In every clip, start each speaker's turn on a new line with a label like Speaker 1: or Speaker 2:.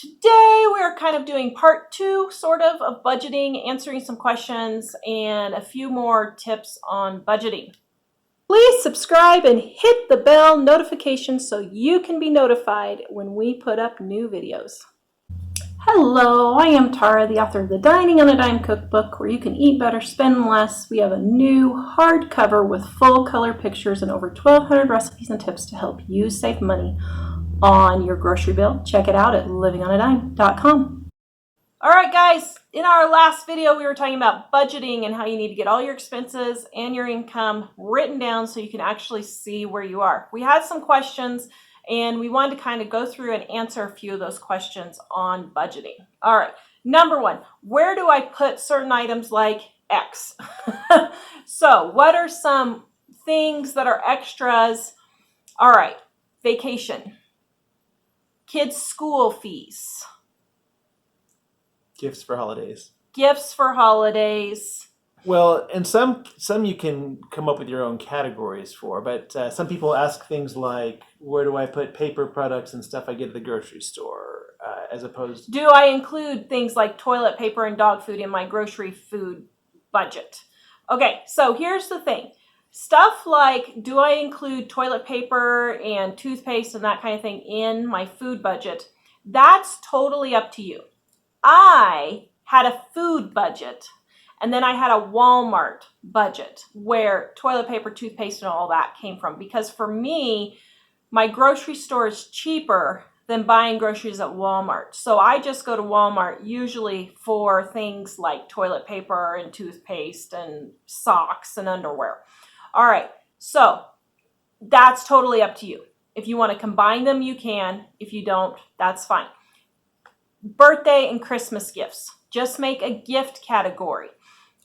Speaker 1: Today we're kind of doing part 2 sort of budgeting, answering some questions and a few more tips on budgeting. Please subscribe and hit the bell notification so you can be notified when we put up new videos. Hello, I am Tara, the author of the Dining on a Dime cookbook, where you can eat better, spend less. We have a new hardcover with full color pictures and over 1,200 recipes and tips to help you save money on your grocery bill. Check it out at livingonadime.com. All right, guys, in our last video, we were talking about budgeting and how you need to get all your expenses and your income written down so you can actually see where you are. We had some questions and we wanted to kind of go through and answer a few of those questions on budgeting. All right, number 1, where do I put certain items like X? So what are some things that are extras? All right, vacation. Kids' school fees.
Speaker 2: Gifts for holidays.
Speaker 1: Gifts for holidays.
Speaker 2: Well, and some you can come up with your own categories for, but some people ask things like, where do I put paper products and stuff I get at the grocery store, as opposed to...
Speaker 1: Do I include things like toilet paper and dog food in my grocery food budget? Okay, so here's the thing. Stuff like, do I include toilet paper and toothpaste and that kind of thing in my food budget? That's totally up to you. I had a food budget, and then I had a Walmart budget where toilet paper, toothpaste, and all that came from. Because for me, my grocery store is cheaper than buying groceries at Walmart. So I just go to Walmart usually for things like toilet paper and toothpaste and socks and underwear. All right, so that's totally up to you. If you want to combine them, you can. If you don't, that's fine. Birthday and Christmas gifts. Just make a gift category.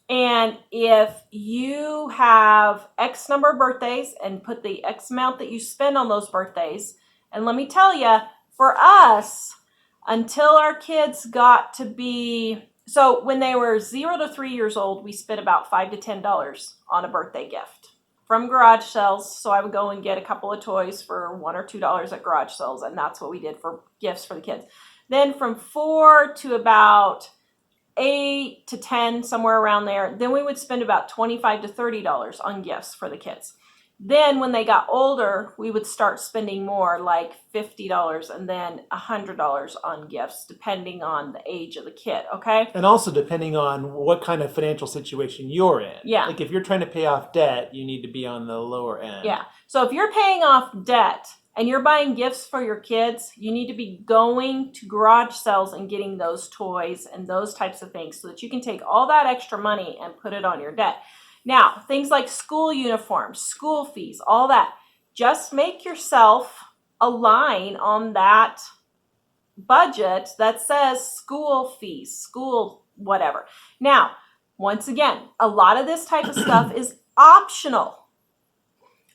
Speaker 1: And if you have X number of birthdays and put the X amount that you spend on those birthdays, and let me tell you, for us, until our kids got to be, so when they were 0 to 3 years old, we spent about $5 to $10 on a birthday gift from garage sales. So I would go and get a couple of toys for $1 or $2 at garage sales, and that's what we did for gifts for the kids. Then from 4 to about 8 to 10, somewhere around there, then we would spend about $25 to $30 on gifts for the kids. Then when they got older, we would start spending more, like $50 and then $100 on gifts, depending on the age of the kid, okay?
Speaker 2: And also depending on what kind of financial situation you're in.
Speaker 1: Yeah.
Speaker 2: Like if you're trying to pay off debt, you need to be on the lower end.
Speaker 1: Yeah. So if you're paying off debt and you're buying gifts for your kids, you need to be going to garage sales and getting those toys and those types of things so that you can take all that extra money and put it on your debt. Now, things like school uniforms, school fees, all that, just make yourself a line on that budget that says school fees, school whatever. Now, once again, a lot of this type of stuff is optional.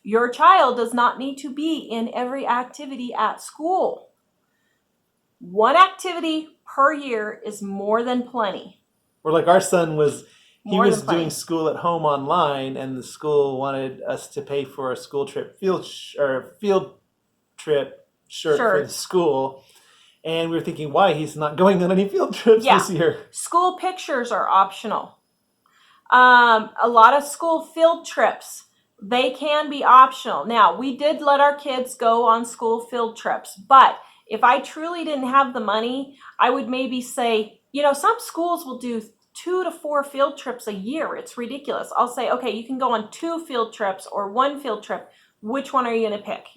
Speaker 1: Your child does not need to be in every activity at school. One activity per year is more than plenty.
Speaker 2: Or like our son was... He was doing school at home online, and the school wanted us to pay for a school trip field trip shirt for the school. And we were thinking, why? He's not going on any field trips this year.
Speaker 1: School pictures are optional. A lot of school field trips, they can be optional. Now, we did let our kids go on school field trips, but if I truly didn't have the money, I would maybe say, some schools will do 2 to 4 field trips a year. It's ridiculous. I'll say, okay, you can go on 2 field trips or 1 field trip. Which one are you going to pick?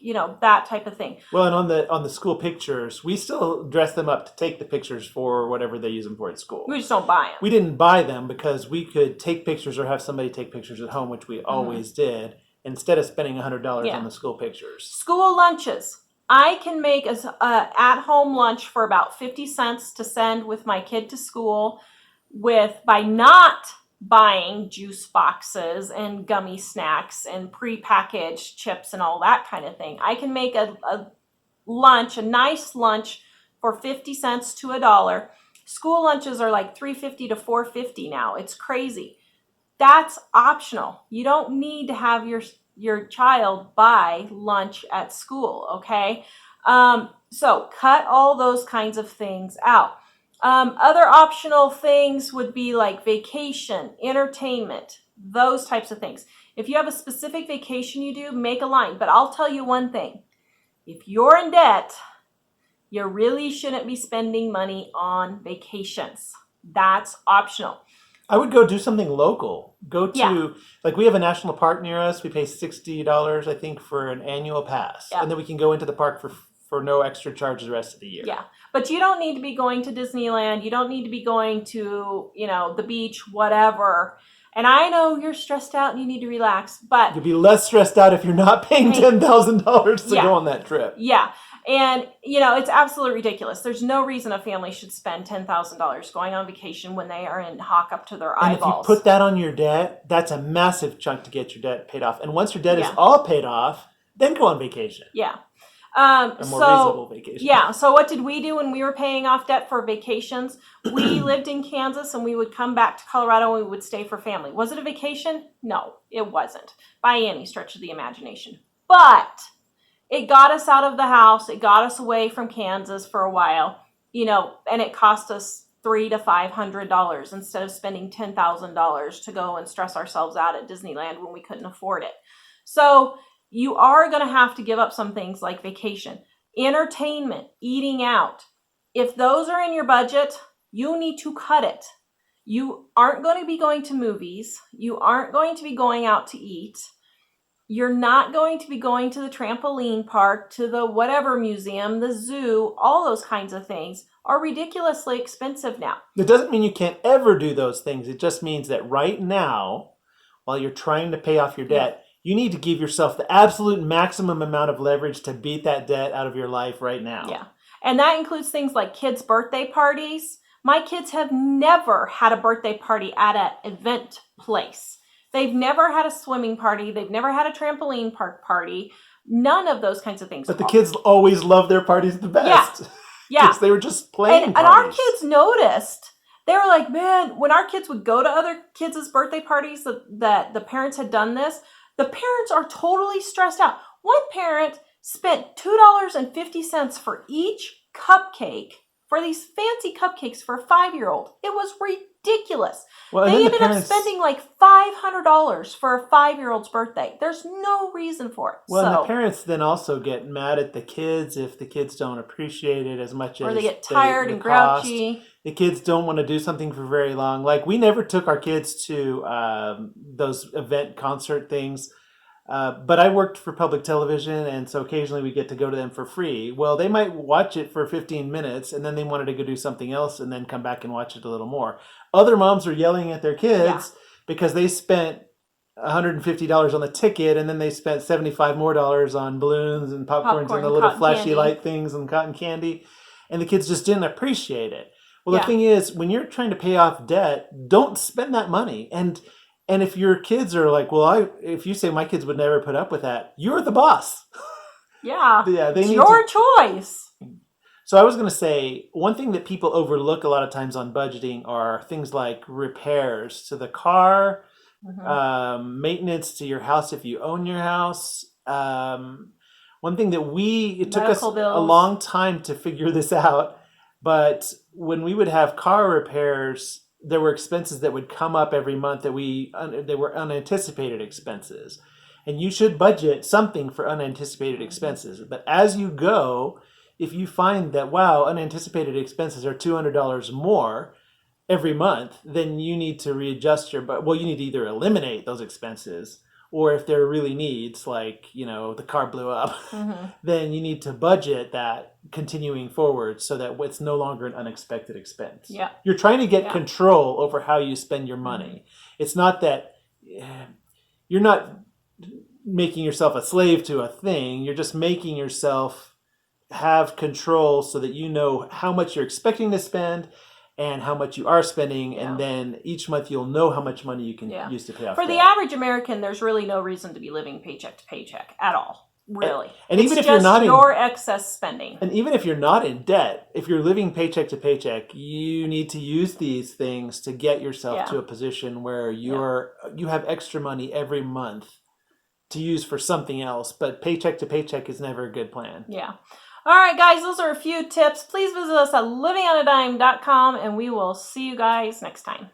Speaker 1: That type of thing.
Speaker 2: Well, and on the school pictures, we still dress them up to take the pictures for whatever they use them for at school.
Speaker 1: We just don't buy them.
Speaker 2: We didn't buy them because we could take pictures or have somebody take pictures at home, which we always did, instead of spending $100 on the school pictures.
Speaker 1: School lunches. I can make an at-home lunch for about 50 cents to send with my kid to school by not buying juice boxes and gummy snacks and prepackaged chips and all that kind of thing. I can make a nice lunch for 50 cents to $1. School lunches are like $3.50 to $4.50 now. It's crazy. That's optional. You don't need to have your child buy lunch at school, okay? So cut all those kinds of things out. Other optional things would be like vacation, entertainment, those types of things. If you have a specific vacation you do, make a line. But I'll tell you one thing. If you're in debt, you really shouldn't be spending money on vacations. That's optional.
Speaker 2: I would go do something local. Go to,
Speaker 1: Yeah.
Speaker 2: like, we have a national park near us. We pay $60, I think, for an annual pass.
Speaker 1: Yeah.
Speaker 2: And then we can go into the park for no extra charge the rest of the year.
Speaker 1: Yeah. But you don't need to be going to Disneyland. You don't need to be going to, the beach, whatever. And I know you're stressed out and you need to relax, but
Speaker 2: You'll be less stressed out if you're not paying $10,000 to
Speaker 1: Yeah.
Speaker 2: go on that trip.
Speaker 1: yeah. And, it's absolutely ridiculous. There's no reason a family should spend $10,000 going on vacation when they are in hock up to their
Speaker 2: And
Speaker 1: eyeballs.
Speaker 2: if you put that on your debt, that's a massive chunk to get your debt paid off. And once your debt is
Speaker 1: Yeah.
Speaker 2: all paid off, then go on vacation.
Speaker 1: Yeah.
Speaker 2: A more reasonable vacation.
Speaker 1: Yeah. So what did we do when we were paying off debt for vacations? We lived in Kansas and we would come back to Colorado and we would stay for family. Was it a vacation? No, it wasn't by any stretch of the imagination. But it got us out of the house. It got us away from Kansas for a while, and it cost us $300 to $500 instead of spending $10,000 to go and stress ourselves out at Disneyland when we couldn't afford it. So you are going to have to give up some things like vacation, entertainment, eating out. If those are in your budget, you need to cut it. You aren't going to be going to movies. You aren't going to be going out to eat. You're not going to be going to the trampoline park, to the whatever museum, the zoo. All those kinds of things are ridiculously expensive now.
Speaker 2: It doesn't mean you can't ever do those things. It just means that right now, while you're trying to pay off your debt, you need to give yourself the absolute maximum amount of leverage to beat that debt out of your life right now.
Speaker 1: Yeah. And that includes things like kids' birthday parties. My kids have never had a birthday party at an event place. They've never had a swimming party. They've never had a trampoline park party. None of those kinds of things.
Speaker 2: But the kids always love their parties the best.
Speaker 1: Yeah.
Speaker 2: Because they were just playing
Speaker 1: And our
Speaker 2: parties.
Speaker 1: kids noticed. They were like, man, when our kids would go to other kids' birthday parties that the parents had done this, the parents are totally stressed out. One parent spent $2.50 for each cupcake, for these fancy cupcakes for a 5-year-old. It was ridiculous.
Speaker 2: Well,
Speaker 1: They ended up spending like $500 for a 5-year-old's birthday. There's no reason for it.
Speaker 2: Well, and the parents then also get mad at the kids if the kids don't appreciate it as much as
Speaker 1: or they get tired and grouchy.
Speaker 2: The kids don't want to do something for very long. Like, we never took our kids to those event concert things. But I worked for public television, and so occasionally we get to go to them for free. Well, they might watch it for 15 minutes, and then they wanted to go do something else and then come back and watch it a little more. Other moms are yelling at their kids because they spent $150 on the ticket, and then they spent $75 more on balloons and popcorns and the little flashy
Speaker 1: candy.
Speaker 2: light things and cotton candy, and the kids just didn't appreciate it. Well,
Speaker 1: Yeah.
Speaker 2: the thing is, when you're trying to pay off debt, don't spend that money. And if your kids are like, well, if you say my kids would never put up with that, you're the boss.
Speaker 1: Yeah.
Speaker 2: Yeah,
Speaker 1: it's your choice.
Speaker 2: So I was going to say, one thing that people overlook a lot of times on budgeting are things like repairs to the car, maintenance to your house if you own your house. One thing that it took us
Speaker 1: Medical bills.
Speaker 2: a long time to figure this out, but when we would have car repairs, there were expenses that would come up every month that they were unanticipated expenses. And you should budget something for unanticipated expenses. But as you go, if you find that, wow, unanticipated expenses are $200 more every month, then you need to readjust you need to either eliminate those expenses, or if there are really needs, like, the car blew up, then you need to budget that continuing forward so that it's no longer an unexpected expense.
Speaker 1: Yeah.
Speaker 2: You're trying to get control over how you spend your money. It's not that you're not making yourself a slave to a thing. You're just making yourself have control so that you know how much you're expecting to spend and how much you are spending, and then each month you'll know how much money you can use to pay off
Speaker 1: For the
Speaker 2: debt.
Speaker 1: average American, there's really no reason to be living paycheck to paycheck at all. Really.
Speaker 2: And
Speaker 1: it's
Speaker 2: even if
Speaker 1: just
Speaker 2: you're not
Speaker 1: your excess spending.
Speaker 2: And even if you're not in debt, if you're living paycheck to paycheck, you need to use these things to get yourself to a position where you have extra money every month to use for something else. But paycheck to paycheck is never a good plan.
Speaker 1: Yeah. All right, guys, those are a few tips. Please visit us at livingonadime.com, and we will see you guys next time.